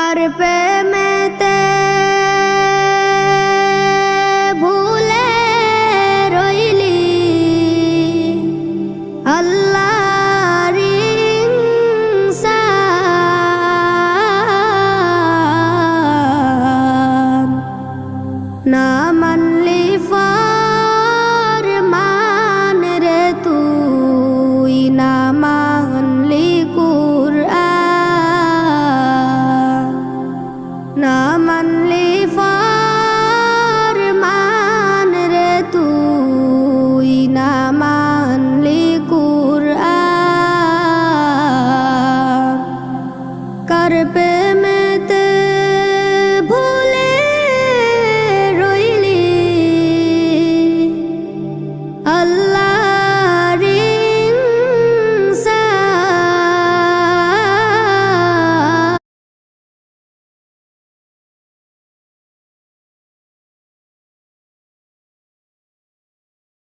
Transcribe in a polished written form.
কার প্রেমেতে ভুলে রইলি আল্লাহর ইনসান না মানলি ফরমান রে তুই না মানলি কুরআন না মানলি ফরমান রে তুই না মানলি কুরআন কার প্রেমে